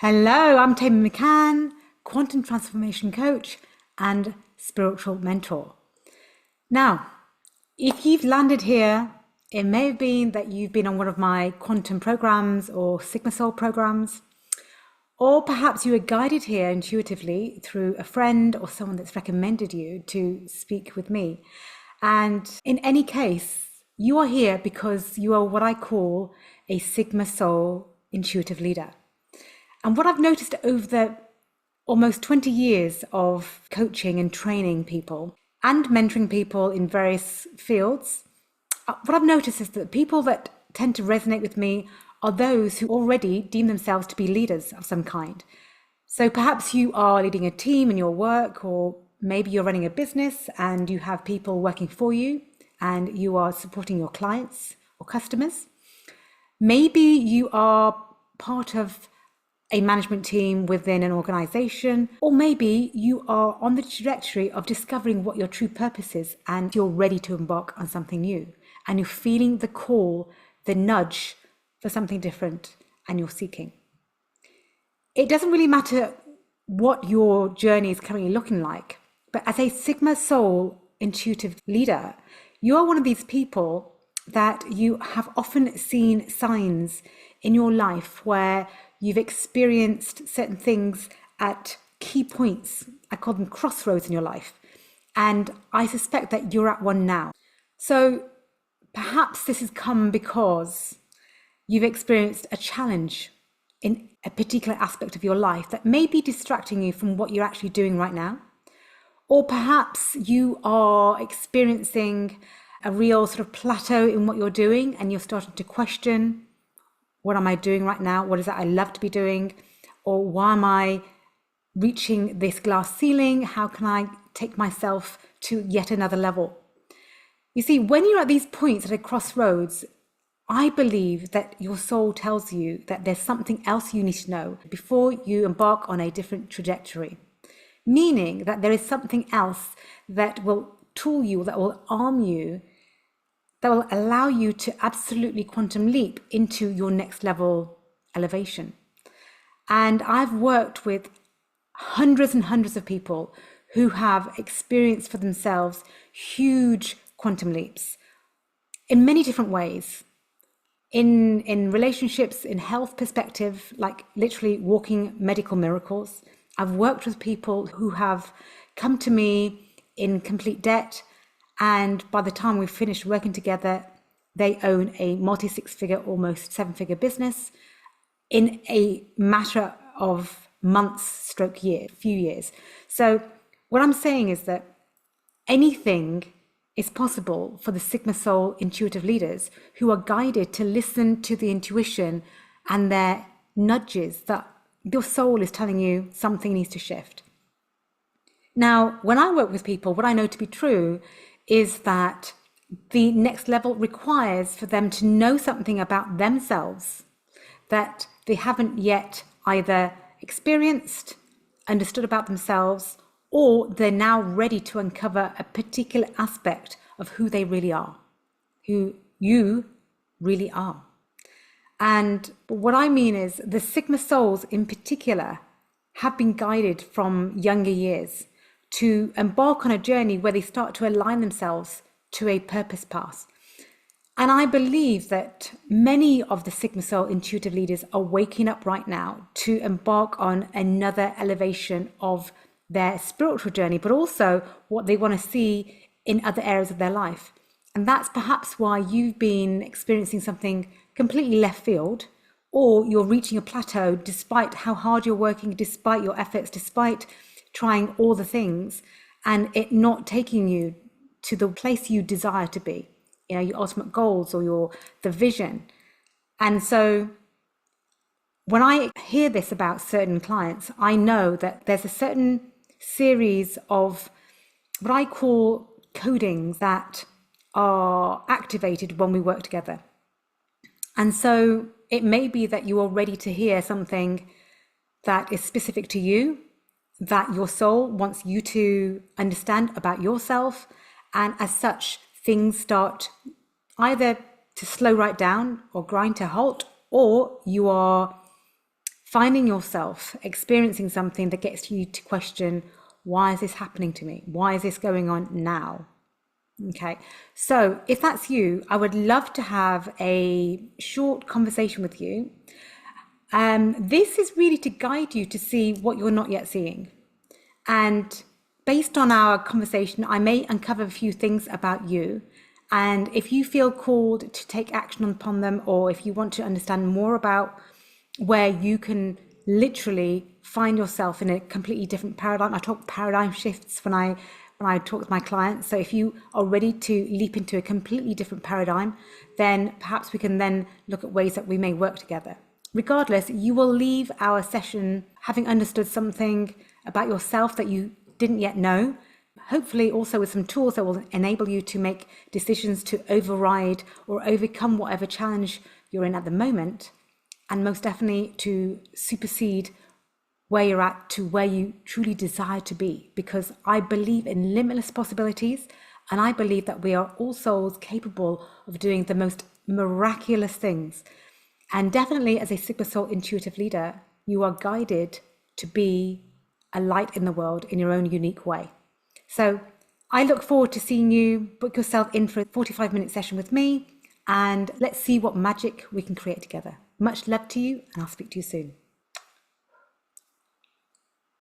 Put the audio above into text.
Hello, I'm Tammy McCann, quantum transformation coach and spiritual mentor. Now, if you've landed here, it may have been that you've been on one of my quantum programs or Sigma Soul programs, or perhaps you were guided here intuitively through a friend or someone that's recommended you to speak with me. And in any case, you are here because you are what I call a Sigma Soul intuitive leader. And what I've noticed over the almost 20 years of coaching and training people and mentoring people in various fields, what I've noticed is that people that tend to resonate with me are those who already deem themselves to be leaders of some kind. So perhaps you are leading a team in your work, or maybe you're running a business and you have people working for you and you are supporting your clients or customers. Maybe you are part of a management team within an organization, or maybe you are on the trajectory of discovering what your true purpose is and you're ready to embark on something new and you're feeling the call, the nudge for something different and you're seeking. It doesn't really matter what your journey is currently looking like, but as a Sigma Soul intuitive leader, you are one of these people that you have often seen signs in your life where you've experienced certain things at key points. I call them crossroads in your life. And I suspect that you're at one now. So perhaps this has come because you've experienced a challenge in a particular aspect of your life that may be distracting you from what you're actually doing right now. Or perhaps you are experiencing a real sort of plateau in what you're doing and you're starting to question, what am I doing right now? What is it I love to be doing? Or why am I reaching this glass ceiling? How can I take myself to yet another level? You see, when you're at these points at a crossroads, I believe that your soul tells you that there's something else you need to know before you embark on a different trajectory. Meaning that there is something else that will tool you, that will arm you, that will allow you to absolutely quantum leap into your next level elevation. And I've worked with hundreds and hundreds of people who have experienced for themselves huge quantum leaps in many different ways. In relationships, in health perspective, like literally walking medical miracles. I've worked with people who have come to me in complete debt, and by the time we've finished working together, they own a multi-six-figure, almost seven-figure business in a matter of months, stroke year, few years. So what I'm saying is that anything is possible for the Sigma Soul intuitive leaders who are guided to listen to the intuition and their nudges that your soul is telling you something needs to shift. Now, when I work with people, what I know to be true is that the next level requires for them to know something about themselves that they haven't yet either experienced, understood about themselves, or they're now ready to uncover a particular aspect of who they really are, who you really are. And what I mean is the Sigma Souls in particular have been guided from younger years to embark on a journey where they start to align themselves to a purpose path. And I believe that many of the Sigma Soul intuitive leaders are waking up right now to embark on another elevation of their spiritual journey, but also what they want to see in other areas of their life. And that's perhaps why you've been experiencing something completely left field, or you're reaching a plateau despite how hard you're working, despite your efforts, despite trying all the things, and it not taking you to the place you desire to be, you know, your ultimate goals or the vision. And so when I hear this about certain clients, I know that there's a certain series of what I call codings that are activated when we work together. And so it may be that you are ready to hear something that is specific to you, that your soul wants you to understand about yourself. And as such, things start either to slow right down or grind to halt, or you are finding yourself experiencing something that gets you to question, why is this happening to me? Why is this going on now? Okay, so if that's you, I would love to have a short conversation with you. This is really to guide you to see what you're not yet seeing. And based on our conversation, I may uncover a few things about you. And if you feel called to take action upon them, or if you want to understand more about where you can literally find yourself in a completely different paradigm. I talk paradigm shifts when I talk with my clients. So if you are ready to leap into a completely different paradigm, then perhaps we can then look at ways that we may work together. Regardless, you will leave our session having understood something about yourself that you didn't yet know, hopefully also with some tools that will enable you to make decisions to override or overcome whatever challenge you're in at the moment, and most definitely to supersede where you're at to where you truly desire to be. Because I believe in limitless possibilities, and I believe that we are all souls capable of doing the most miraculous things. And definitely as a Super Soul intuitive leader, you are guided to be a light in the world in your own unique way. So I look forward to seeing you. Book yourself in for a 45-minute session with me, and let's see what magic we can create together. Much love to you, and I'll speak to you soon.